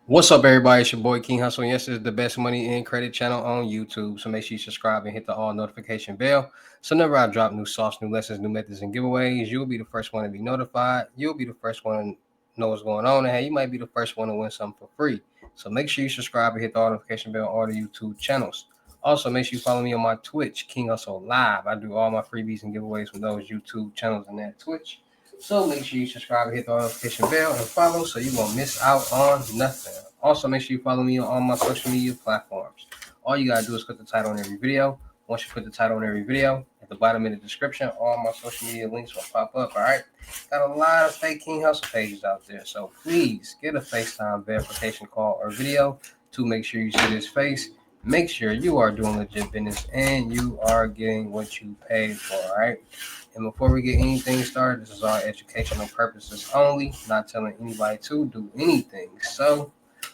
What's up, everybody? It's your boy King Hussle. And yes, this is the best money in credit channel on YouTube. So make sure you subscribe and hit the all notification bell. So whenever I drop new sauce, new lessons, new methods, and giveaways, you'll be the first one to be notified. You'll be the first one to know what's going on. And hey, you might be the first one to win something for free. So make sure you subscribe and hit the all notification bell on all the YouTube channels. Also, make sure you follow me on my Twitch, King Hustle Live. I do all my freebies and giveaways from those YouTube channels and that Twitch. So make sure you subscribe and hit the notification bell and follow so you won't miss out on nothing. Also, make sure you follow me on all my social media platforms. All you gotta do is click the title on every video. Once you put the title on every video, at the bottom in the description, all my social media links will pop up. All right. Got a lot of fake King Hustle pages out there. So please get a FaceTime verification call or video to make sure you see this face. Make sure you are doing legit business and you are getting what you paid for. All right. And before we get anything started, this is all educational purposes only, not telling anybody to do anything. So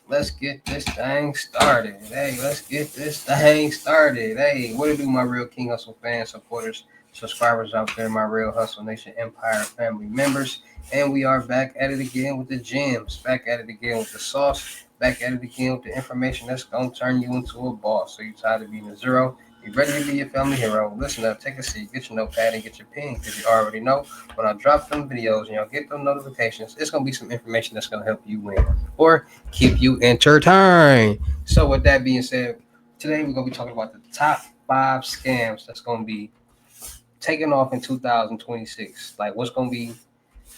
let's get this thing started. Hey, let's get this thing started. Hey, what to do, my real King Hustle fans, supporters, subscribers out there, my real Hustle Nation Empire family members. And we are back at it again with the gems, back at it again with the sauce, back at it again with the information that's going to turn you into a boss. So you're tired of being a zero. You ready to be your family hero? Listen up, take a seat, get your notepad and get your pen, because you already know when I drop them videos and y'all get them notifications, it's going to be some information that's going to help you win or keep you entertained. So with that being said, today we're going to be talking about the top 5 scams that's going to be taking off in 2026. Like what's going to be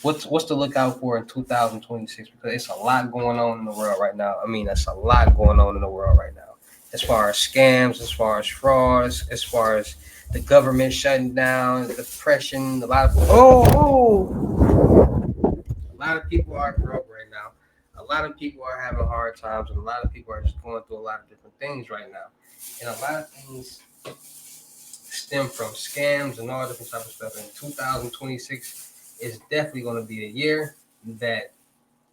what's to look out for in 2026, because it's a lot going on in the world right now. I mean, that's a lot going on in the world right now. As far as scams, as far as frauds, as far as the government shutting down, depression, a lot of people are broke right now. A lot of people are having hard times, and a lot of people are just going through a lot of different things right now. And a lot of things stem from scams and all different type of stuff. And 2026 is definitely going to be a year that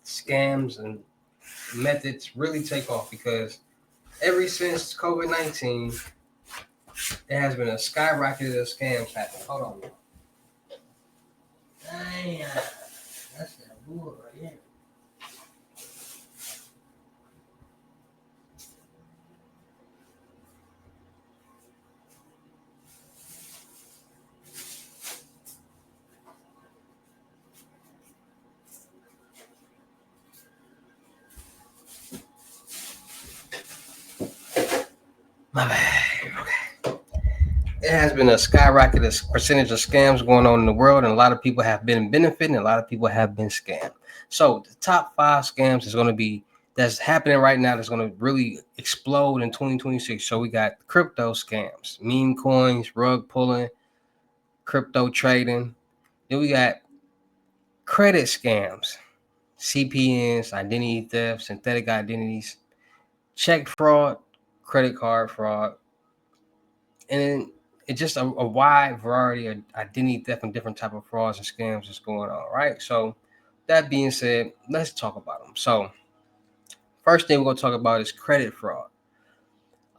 scams and methods really take off, because ever since COVID-19, there has been a skyrocket of scams happening. Hold on. Damn, that's that bull right here. My bad. Okay. It has been a skyrocketed percentage of scams going on in the world, and a lot of people have been benefiting, a lot of people have been scammed. So the top 5 scams is going to be that's happening right now that's going to really explode in 2026. So we got crypto scams, meme coins, rug pulling, crypto trading. Then we got credit scams, CPNs, identity theft, synthetic identities, check fraud, credit card fraud, and it's just a wide variety of identity theft and different type of frauds and scams that's going on, right? So that being said, let's talk about them. So first thing we're going to talk about is credit fraud.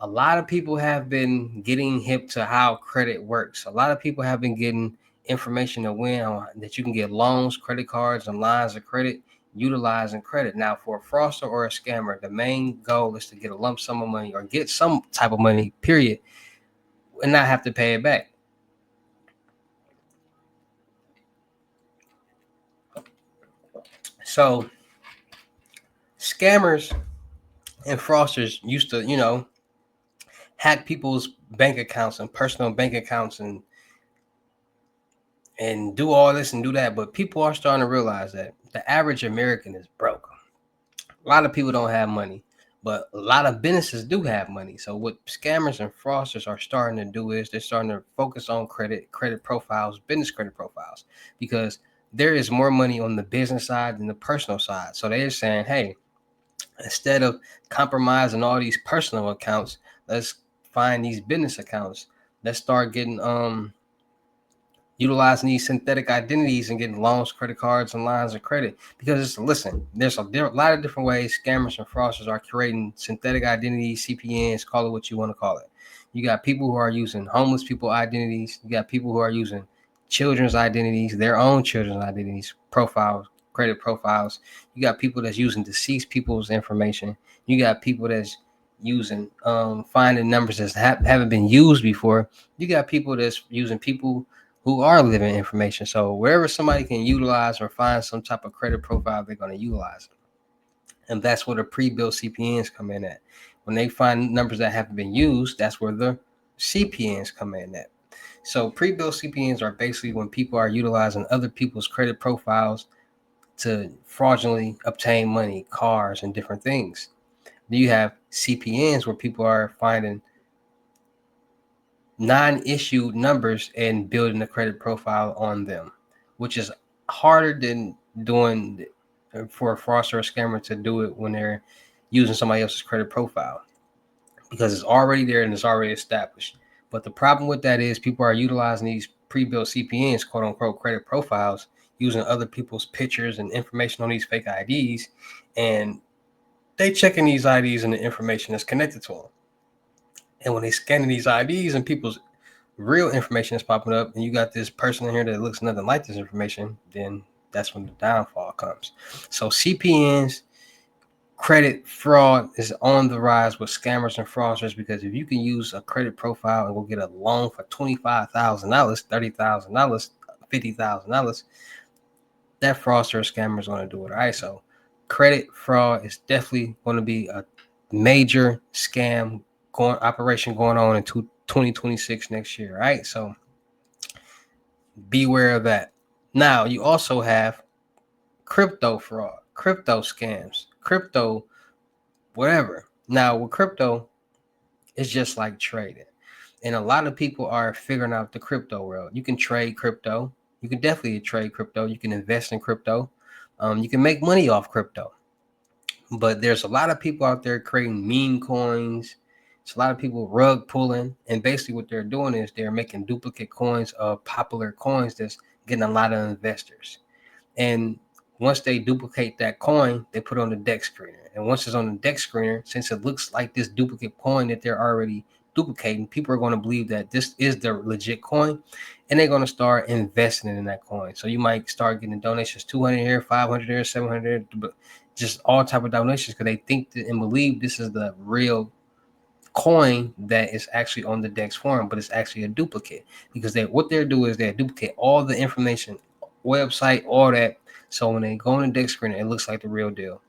A lot of people have been getting hip to how credit works. A lot of people have been getting information that you can get loans, credit cards, and lines of credit utilizing credit. Now, for a fraudster or a scammer, the main goal is to get a lump sum of money or get some type of money, period, and not have to pay it back. So scammers and fraudsters used to, hack people's bank accounts and personal bank accounts and do all this and do that. But people are starting to realize that the average American is broke. A lot of people don't have money, but a lot of businesses do have money. So what scammers and fraudsters are starting to do is they're starting to focus on credit profiles, business credit profiles, because there is more money on the business side than the personal side. So they're saying, hey, instead of compromising all these personal accounts, let's find these business accounts. Let's start getting utilizing these synthetic identities and getting loans, credit cards, and lines of credit. Because listen, there's a lot of different ways scammers and fraudsters are creating synthetic identities, CPNs, call it what you want to call it. You got people who are using homeless people identities. You got people who are using children's identities, their own children's identities, profiles, credit profiles. You got people that's using deceased people's information. You got people that's using finding numbers that haven't been used before. You got people that's using people who are living information. So wherever somebody can utilize or find some type of credit profile, they're going to utilize it. And that's where the pre-built CPNs come in at. When they find numbers that haven't been used, that's where the CPNs come in at. So pre-built CPNs are basically when people are utilizing other people's credit profiles to fraudulently obtain money, cars, and different things. Then you have CPNs where people are finding non-issued numbers and building a credit profile on them, which is harder than doing for a fraudster or scammer to do it when they're using somebody else's credit profile, because it's already there and it's already established. But the problem with that is people are utilizing these pre-built CPNs, quote unquote, credit profiles, using other people's pictures and information on these fake IDs, and they checking these IDs and the information that's connected to them. And when they scanning these IDs and people's real information is popping up, and you got this person in here that looks nothing like this information, then that's when the downfall comes. So CPNs, credit fraud is on the rise with scammers and fraudsters, because if you can use a credit profile and go get a loan for $25,000, $30,000, $50,000, that fraudster or scammer is going to do it. All right, so credit fraud is definitely going to be a major scam operation going on in 2026 next year. Right, so beware of that. Now you also have crypto fraud, crypto scams, crypto whatever. Now with crypto, it's just like trading, and a lot of people are figuring out the crypto world. You can trade crypto. You can definitely trade crypto. You can invest in crypto. You can make money off crypto. But there's a lot of people out there creating meme coins. It's a lot of people rug pulling, and basically what they're doing is they're making duplicate coins of popular coins that's getting a lot of investors. And once they duplicate that coin, they put it on the deck screener. And once it's on the deck screener, since it looks like this duplicate coin that they're already duplicating, people are going to believe that this is the legit coin, and they're going to start investing in that coin. So you might start getting donations, 200 here, 500 here, 700, but just all type of donations, because they think and believe this is the real coin that is actually on the DEX form, but it's actually a duplicate, because what they're doing is they duplicate all the information, website, all that. So when they go on the DEX screen, it looks like the real deal.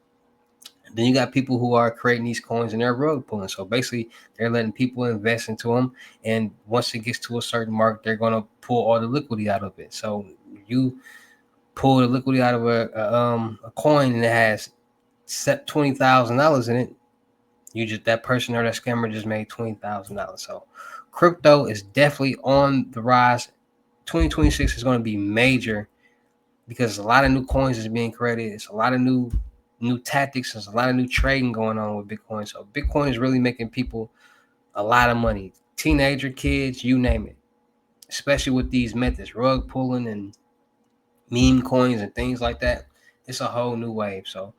Then you got people who are creating these coins and they're rug pulling. So basically, they're letting people invest into them, and once it gets to a certain mark, they're going to pull all the liquidity out of it. So you pull the liquidity out of a coin and it has set $20,000 in it, that person or that scammer just made $20,000. So crypto is definitely on the rise. 2026 is going to be major, because a lot of new coins is being created. It's a lot of new tactics. There's a lot of new trading going on with Bitcoin. So Bitcoin is really making people a lot of money. Teenager, kids, you name it. Especially with these methods, rug pulling and meme coins and things like that. It's a whole new wave. So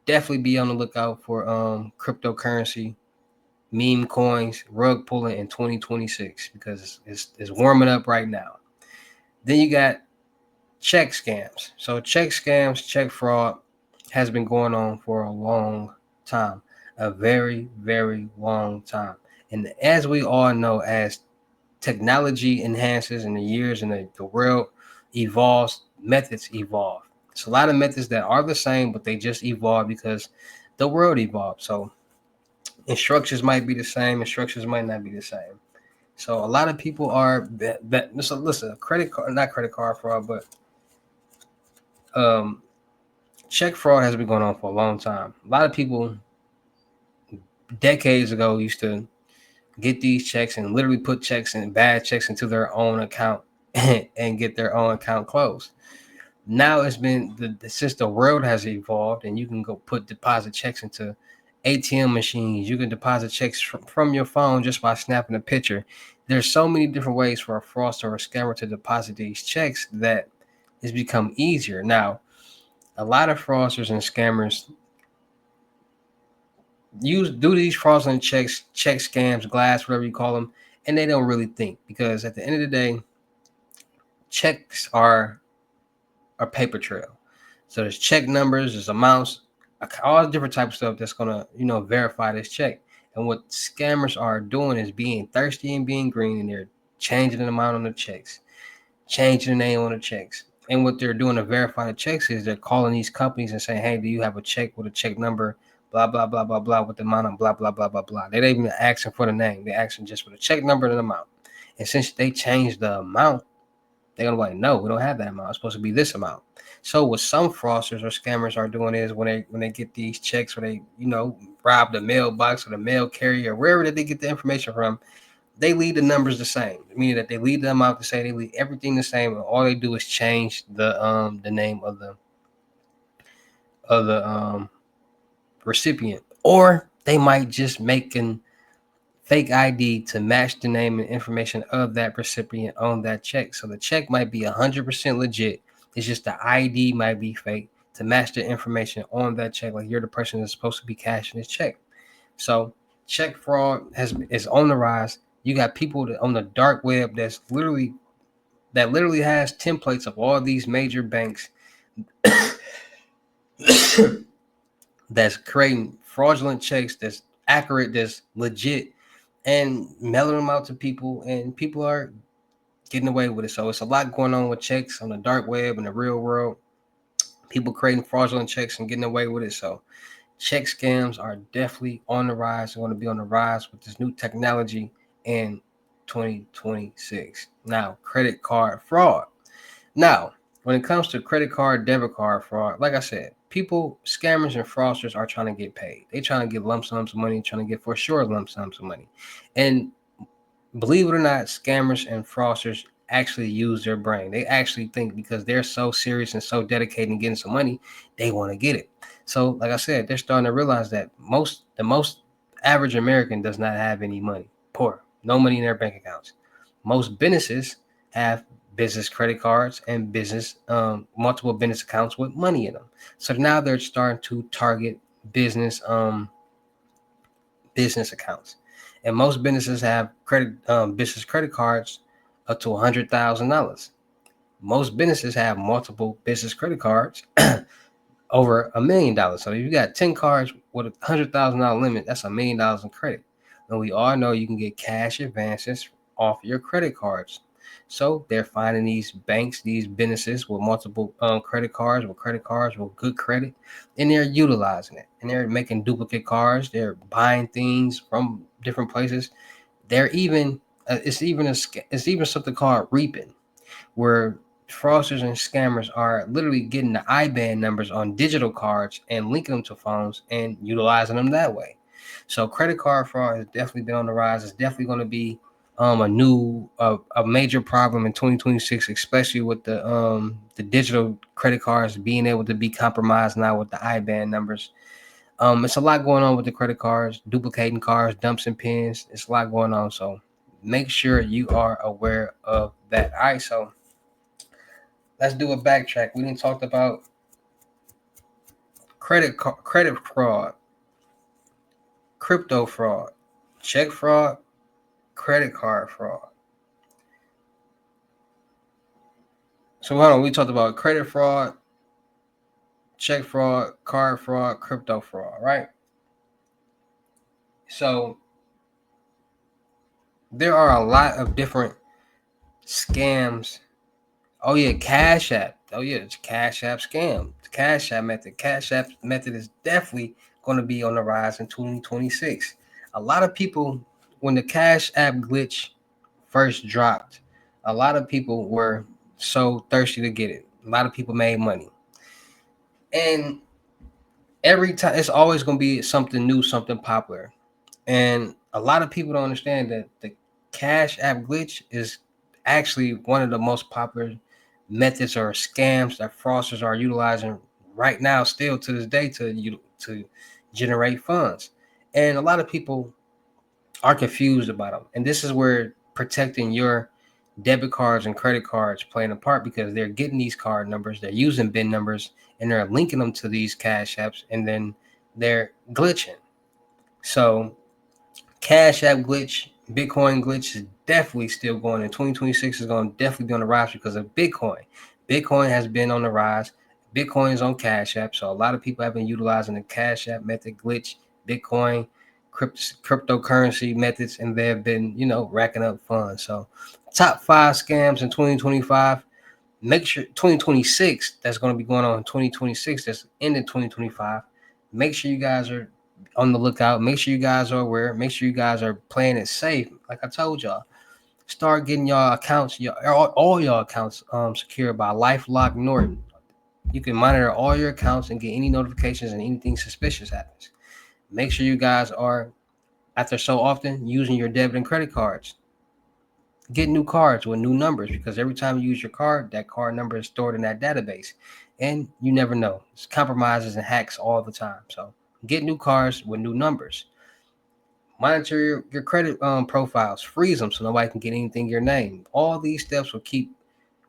definitely be on the lookout for cryptocurrency, meme coins, rug pulling in 2026, because it's warming up right now. Then you got check scams. So check scams, check fraud has been going on for a long time, a very, very long time. And as we all know, as technology enhances in the years and the world evolves, methods evolve. It's a lot of methods that are the same, but they just evolve because the world evolved. So instructions might be the same, instructions might not be the same. So a lot of people are that listen, credit card, not credit card fraud, but check fraud has been going on for a long time. A lot of people decades ago used to get these checks and literally put checks and bad checks into their own account and get their own account closed. Now it's been since the world has evolved, and you can go put deposit checks into ATM machines. You can deposit checks from your phone just by snapping a picture. There's so many different ways for a fraudster or a scammer to deposit these checks that it's become easier. Now, a lot of fraudsters and scammers do these fraudulent checks, check scams, glass, whatever you call them, and they don't really think, because at the end of the day, checks are a paper trail. So there's check numbers, there's amounts, all different types of stuff that's gonna, verify this check. And what scammers are doing is being thirsty and being green, and they're changing the amount on the checks, changing the name on the checks. And what they're doing to verify the checks is they're calling these companies and saying, "Hey, do you have a check with a check number, blah blah blah blah blah, with the amount of blah blah blah blah blah." They don't even asking for the name; they're asking just for the check number and the amount. And since they changed the amount, they're gonna be like, "No, we don't have that amount. It's supposed to be this amount." So what some fraudsters or scammers are doing is when they get these checks, where they rob the mailbox or the mail carrier, wherever that they get the information from, they leave the numbers the same, meaning that they leave them out the same. They leave everything the same, and all they do is change the name of the recipient, or they might just make an fake ID to match the name and information of that recipient on that check. So the check might be 100% legit. It's just the ID might be fake to match the information on that check, like you're the person that's supposed to be cashing this check. So check fraud is on the rise. You got people on the dark web that literally has templates of all these major banks that's creating fraudulent checks that's accurate, that's legit, and mailing them out to people, and people are getting away with it. So it's a lot going on with checks on the dark web and the real world. People creating fraudulent checks and getting away with it. So check scams are definitely on the rise. They're going to be on the rise with this new technology in 2026. Now, credit card fraud. Now, when it comes to credit card, debit card fraud, like I said, people, scammers and fraudsters are trying to get paid. They're trying to get lump sums of money, trying to get for sure lump sums of money. And believe it or not, scammers and fraudsters actually use their brain. They actually think, because they're so serious and so dedicated in getting some money, they want to get it. So, like I said, they're starting to realize that the most average American does not have any money, poor, no money in their bank accounts. Most businesses have business credit cards and multiple business accounts with money in them. So now they're starting to target business business accounts, and most businesses have business credit cards up to $100,000. Most businesses have multiple business credit cards over $1 million. So if you got 10 cards with $100,000 limit, that's $1 million in credit. And we all know you can get cash advances off your credit cards. So they're finding these banks, these businesses with multiple credit cards with good credit, and they're utilizing it. And they're making duplicate cards. They're buying things from different places. They're even it's even something called reaping, where fraudsters and scammers are literally getting the IBAN numbers on digital cards and linking them to phones and utilizing them that way. So credit card fraud has definitely been on the rise. It's definitely going to be a major problem in 2026, especially with the digital credit cards being able to be compromised now with the IBAN numbers. It's a lot going on with the credit cards, duplicating cards, dumps and pins. It's a lot going on. So make sure you are aware of that. All right, so let's do a backtrack. We didn't talk about credit fraud, crypto fraud, check fraud, credit card fraud. So hold on, we talked about credit fraud, check fraud, card fraud, crypto fraud, right? So there are a lot of different scams. Oh yeah, Cash App. Oh yeah, it's Cash App scam. The Cash App method. Cash App method is definitely going to be on the rise in 2026. A lot of people, when the Cash App glitch first dropped, a lot of people were so thirsty to get it. A lot of people made money. And every time, it's always going to be something new, something popular. And a lot of people don't understand that the Cash App glitch is actually one of the most popular methods or scams that fraudsters are utilizing right now, still to this day, to generate funds. And a lot of people are confused about them. And this is where protecting your debit cards and credit cards playing a part, because they're getting these card numbers, they're using BIN numbers, and they're linking them to these Cash Apps, and then they're glitching. So Cash App glitch, Bitcoin glitch is definitely still going. In 2026 is going to definitely be on the rise because of Bitcoin. Bitcoin has been on the rise. Bitcoin's on Cash App, so a lot of people have been utilizing the Cash App method, glitch, Bitcoin, cryptocurrency methods, and they have been, racking up funds. So, top 5 scams in 2025. Make sure 2026 that's going to be going on in 2026 that's ending 2025. Make sure you guys are on the lookout. Make sure you guys are aware. Make sure you guys are playing it safe. Like I told y'all, start getting y'all accounts, all y'all accounts secured by LifeLock Norton. You can monitor all your accounts and get any notifications and anything suspicious happens. Make sure you guys are, after so often, using your debit and credit cards. Get new cards with new numbers, because every time you use your card, that card number is stored in that database. And you never know. It's compromises and hacks all the time. So get new cards with new numbers. Monitor your credit profiles. Freeze them so nobody can get anything in your name. All these steps will keep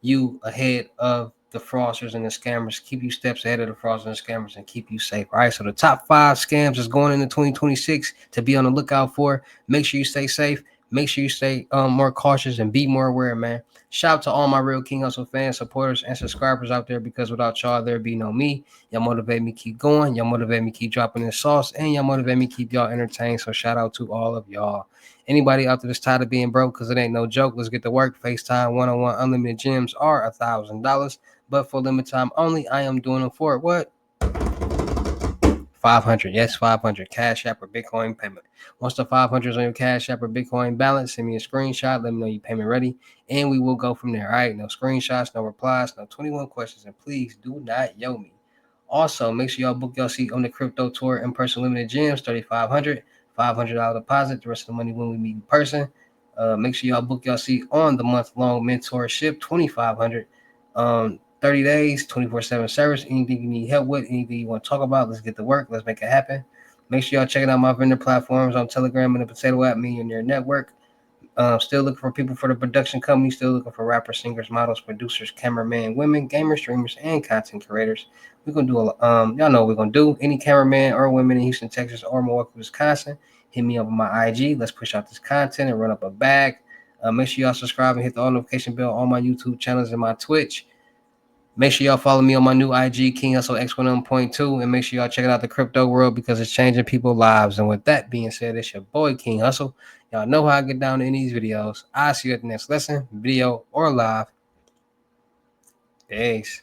you ahead of the fraudsters and the scammers, keep you steps ahead of the fraudsters and scammers, and keep you safe. All right, so the top 5 scams is going into 2026 to be on the lookout for. Make sure you stay safe. Make sure you stay more cautious and be more aware, man. Shout out to all my real King Hustle fans, supporters, and subscribers out there, because without y'all, there'd be no me. Y'all motivate me keep going. Y'all motivate me keep dropping this sauce, and y'all motivate me keep y'all entertained. So shout out to all of y'all. Anybody out there that's tired of being broke, because it ain't no joke, let's get to work. FaceTime one-on-one unlimited gems are $1,000, but for limited time only. I am doing them for what? 500. Yes, 500. Cash App or Bitcoin payment. Once the 500 is on your Cash App or Bitcoin balance, send me a screenshot. Let me know your payment ready, and we will go from there. All right, no screenshots, no replies, no 21 questions, and please do not yo me. Also, make sure y'all book your seat on the crypto tour in person limited gems, 3,500, $500 deposit. The rest of the money when we meet in person. Make sure y'all book your seat on the month-long mentorship, 2,500. 30 days, 24/7 service. Anything you need help with, anything you want to talk about, let's get to work. Let's make it happen. Make sure y'all checking out my vendor platforms on Telegram and the Potato App, me and your network. Still looking for people for the production company. Still looking for rappers, singers, models, producers, cameramen, women, gamers, streamers, and content creators. We're gonna do y'all know what we're gonna do. Any cameraman or women in Houston, Texas, or Milwaukee, Wisconsin, hit me up on my IG. Let's push out this content and run up a bag. Make sure y'all subscribe and hit the all notification bell on my YouTube channels and my Twitch. Make sure y'all follow me on my new IG, King Hustle X11.2, and make sure y'all checking out the crypto world, because it's changing people's lives. And with that being said, it's your boy, King Hustle. Y'all know how I get down in these videos. I'll see you at the next lesson, video, or live. Peace.